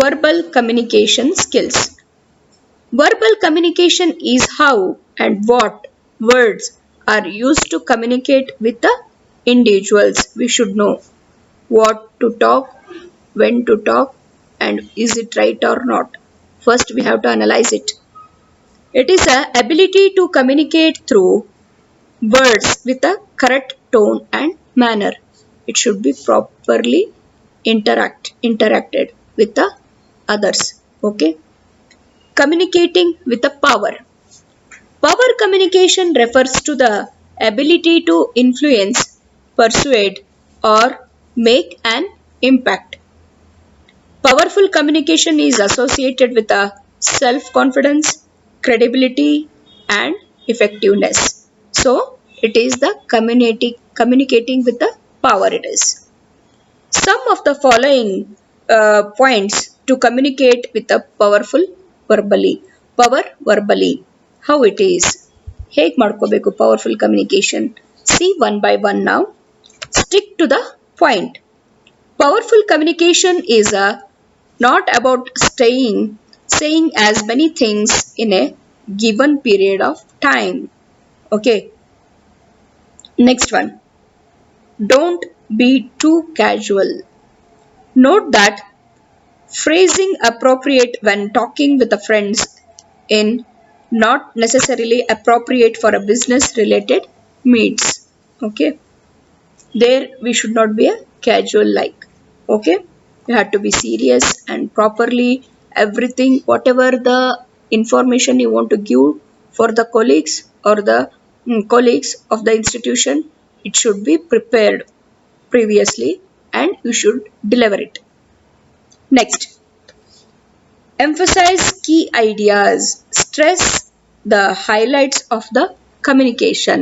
Verbal communication skills. Verbal communication is how and what words are used to communicate with the individuals. We should know what to talk, when to talk, and is it right or not. First, we have to analyze it. It is a ability to communicate through words with a correct tone and manner. It should be properly interacted with the others. Okay. Communicating with the power. Power communication refers to the ability to influence, persuade, or make an impact. Powerful communication is associated with a self-confidence, credibility, and effectiveness. So, it is the communicating with the power it is. Some of the following points to communicate with a powerful verbally. Power verbally. How it is? ಹೇಗೆ ಮಾಡ್ಕೋಬೇಕು powerful communication? See one by one now. Stick to the point. Powerful communication is not about saying as many things in a given period of time. Okay. Next one. Don't be too casual. Note that phrasing appropriate when talking with the friends in not necessarily appropriate for a business related meets. Okay. There we should not be a casual like. Okay. You have to be serious and properly everything whatever the information you want to give for the colleagues or the colleagues of the institution, it should be prepared previously and you should deliver it. Next, emphasize key ideas. Stress the highlights of the communication.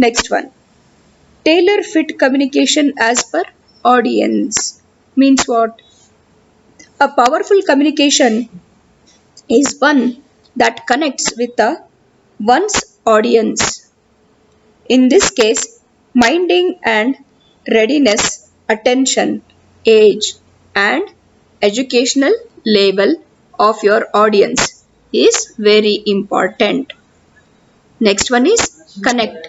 Next one, tailor fit communication as per audience. Means what? A powerful communication is one that connects with one's audience. In this case, minding and readiness, attention, age, and educational level of your audience is very important. Next one is connect.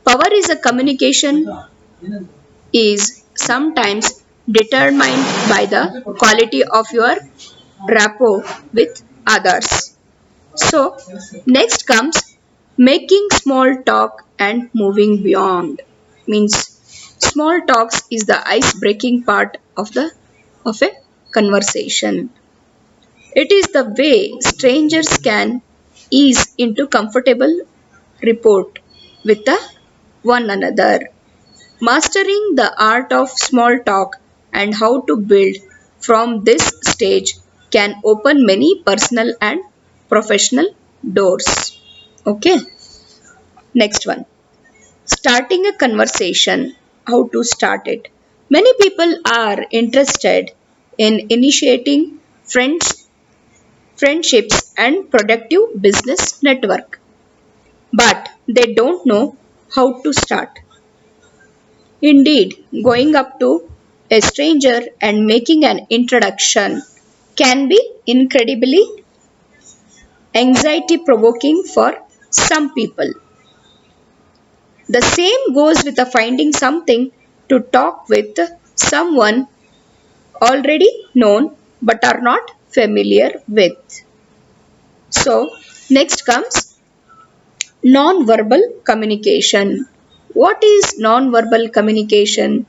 Power is a communication is sometimes determined by the quality of your rapport with others. So, next comes making small talk and moving beyond. Means small talks is the ice breaking part of a conversation. It is the way strangers can ease into comfortable rapport with one another. Mastering the art of small talk and how to build from this stage can open many personal and professional doors. Okay, next one. Starting a conversation. How to start it? Many people are interested in initiating friendships and productive business network, but they don't know how to start. Indeed, going up to a stranger and making an introduction can be incredibly anxiety provoking for some people. The same goes with the finding something to talk with someone already known but are not familiar with. So, next comes non-verbal communication. What is non-verbal communication?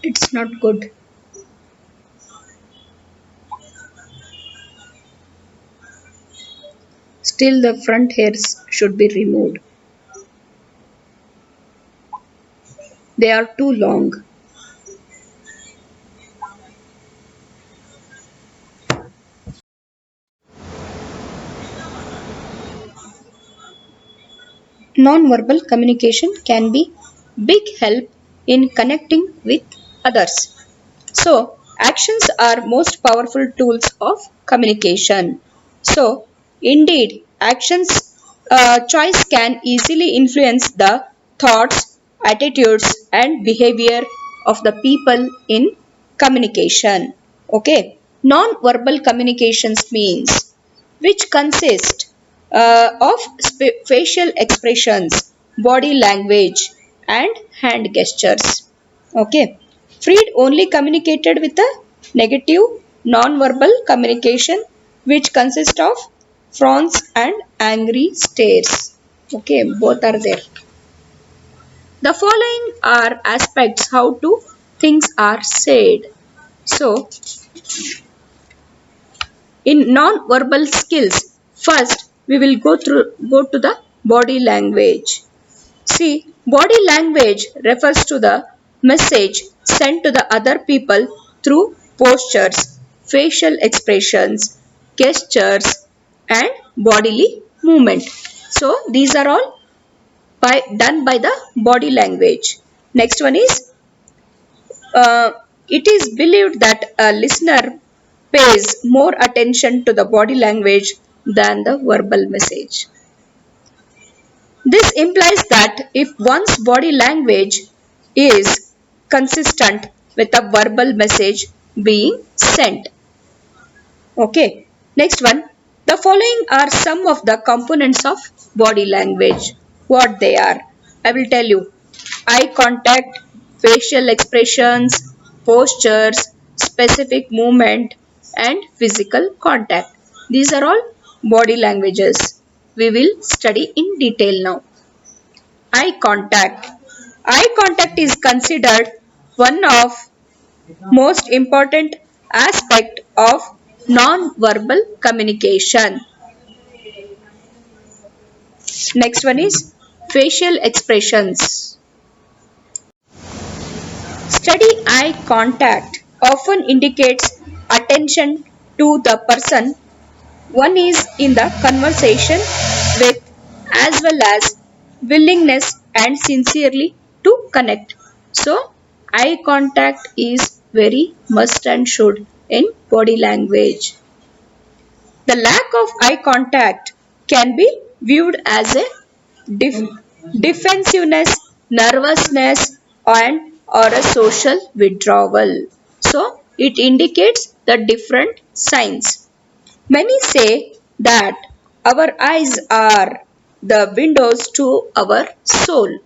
It's not good. Still, the front hairs should be removed. They are too long. Non-verbal communication can be big help in connecting with others. So, actions are most powerful tools of communication. So, indeed, actions choice can easily influence the thoughts, attitudes, and behavior of the people in communication. Okay, non-verbal communications means which consist of facial expressions, body language, and hand gestures. Okay. Freed only communicated with a negative non-verbal communication which consists of frowns and angry stares. Okay, both are there. The following are aspects how to things are said. So, in non-verbal skills, first we will go to the body language. See, body language refers to the message sent to the other people through postures, facial expressions, gestures, and bodily movement. So, these are all done by the body language. Next one is uh, it is believed that a listener pays more attention to the body language than the verbal message. This implies that if one's body language is consistent with a verbal message being sent. Okay. Next one. The following are some of the components of body language. What they are. I will tell you. Eye contact, facial expressions, postures, specific movement, and physical contact. These are all body languages. We will study in detail now. Eye contact. Eye contact is considered one of most important aspect of non-verbal communication. Next one is facial expressions. Steady eye contact often indicates attention to the person one is in the conversation with, as well as willingness and sincerely to connect. So, eye contact is very must and should in body language. The lack of eye contact can be viewed as a def- defensiveness, nervousness, and or a social withdrawal. So, it indicates the different signs. Many say that our eyes are the windows to our soul.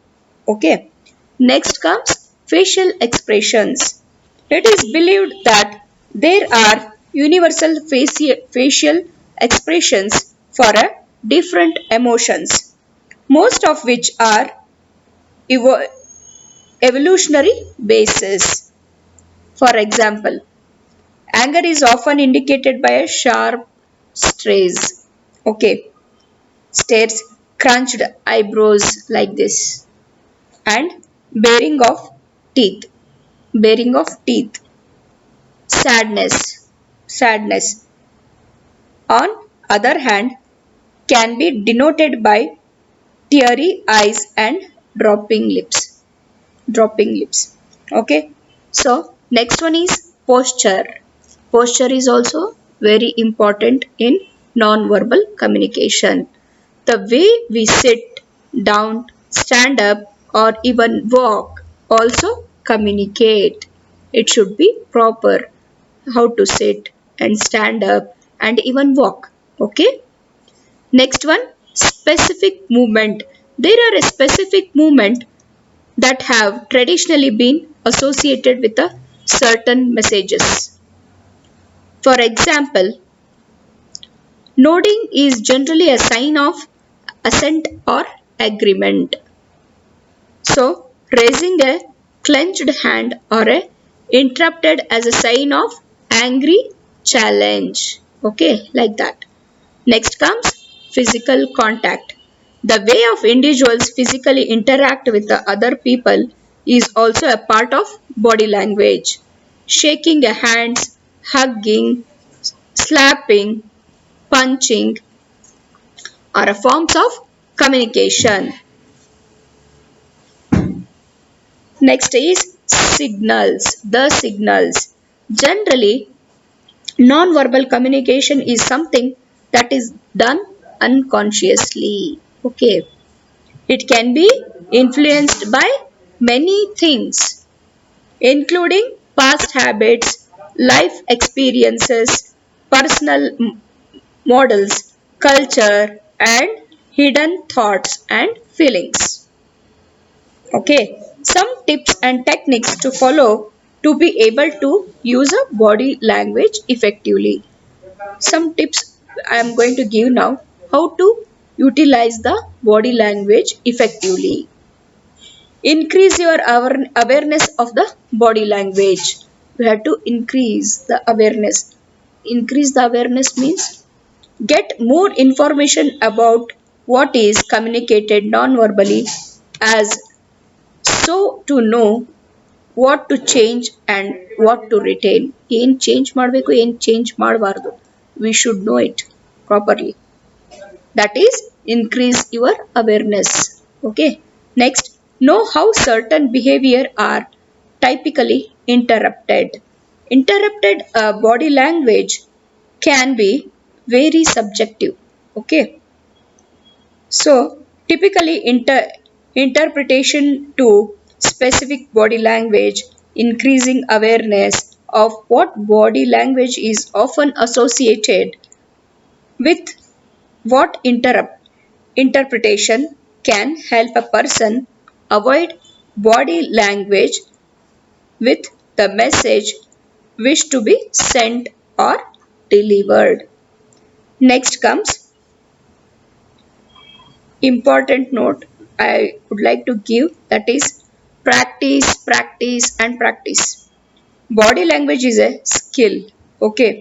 Okay. Next comes facial expressions. It is believed that there are universal facial expressions for a different emotions, most of which are evo- evolutionary basis. For example, anger is often indicated by a sharp strays. Okay, stares, crunched eyebrows like this, and baring of teeth. Baring of teeth. Sadness. On other hand, can be denoted by teary eyes and dropping lips. Dropping lips. Okay. So next one is posture. Posture is also very important in non-verbal communication. The way we sit, down, stand up, or even walk also communicate. It should be proper how to sit and stand up and even walk. Okay. Next one, specific movement. There are a specific movement that have traditionally been associated with a certain messages. For example, nodding is generally a sign of assent or agreement. So, raising a clenched hand or a Interrupted as a sign of angry challenge. Okay, like that. Next comes physical contact. The way of individuals physically interact with the other people is also a part of body language. Shaking a hands, hugging, slapping, punching are forms of communication. Next is signals. The signals. Generally, non-verbal communication is something that is done unconsciously. Okay. It can be influenced by many things, including past habits, life experiences, personal models, culture, and hidden thoughts and feelings. Okay, some tips and techniques to follow to be able to use a body language effectively. Some tips I am going to give now how to utilize the body language effectively. Increase your awareness of the body language. We have to increase the awareness. Increase the awareness means get more information about what is communicated non-verbally, as so to know what to change and what to retain. ಏನು change ಮಾಡಬೇಕು ಏನು change ಮಾಡಬಾರ್ದು, we should know it properly. That is increase your awareness. Okay, next, know how certain behavior are typically interrupted body language can be very subjective. Okay, so typically interpretation to specific body language. Increasing awareness of what body language is often associated with what interpretation can help a person avoid body language with the message wish to be sent or delivered. Next comes important note I would like to give, that is practice, practice and practice. Body language is a skill. Okay.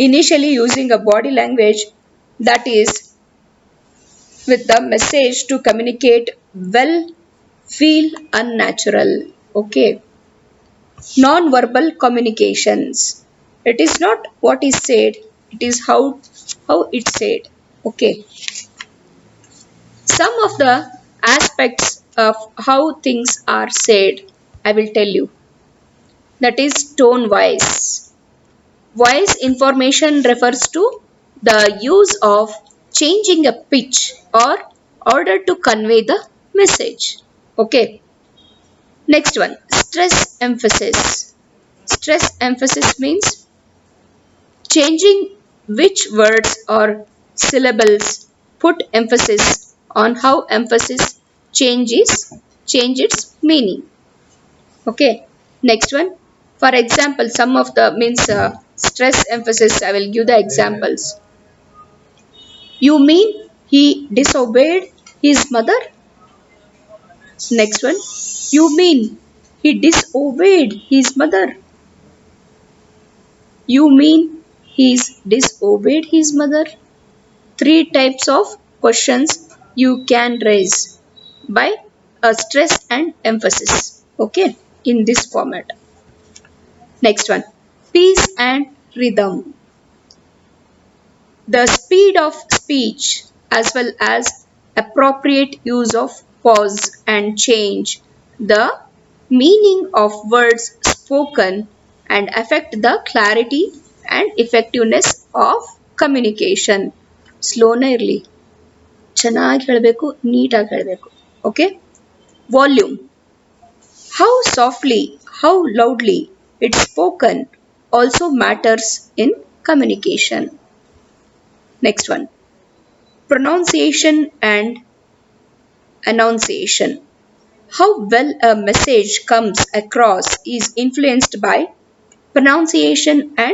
Initially using a body language that is with the message to communicate well feel unnatural. Okay, non-verbal communications, it is not what is said, it is how it's said. Okay, some of the aspects of how things are said I will tell you. That is tone wise. Voice information refers to the use of changing a pitch or order to convey the message. Okay. Next one, stress emphasis. Stress emphasis means changing which words or syllables put emphasis on how emphasis change its meaning. Okay. Next one, for example, some of the means stress emphasis. I will give the examples. You mean he disobeyed his mother? Next one, you mean he disobeyed his mother? You mean he's disobeyed his mother? Three types of questions you can raise by a stress and emphasis. Okay, in this format. Next one, peace and rhythm. The speed of speech as well as appropriate use of pause and change the meaning of words spoken and affect the clarity and effectiveness of communication. ಸ್ಲೋನೇ ಇರಲಿ, ಚೆನ್ನಾಗಿ ಹೇಳಬೇಕು, ನೀಟಾಗಿ ಹೇಳಬೇಕು. Okay, volume, how softly, how loudly it's spoken also matters in communication. Next one, pronunciation and enunciation. How well a message comes across is influenced by pronunciation and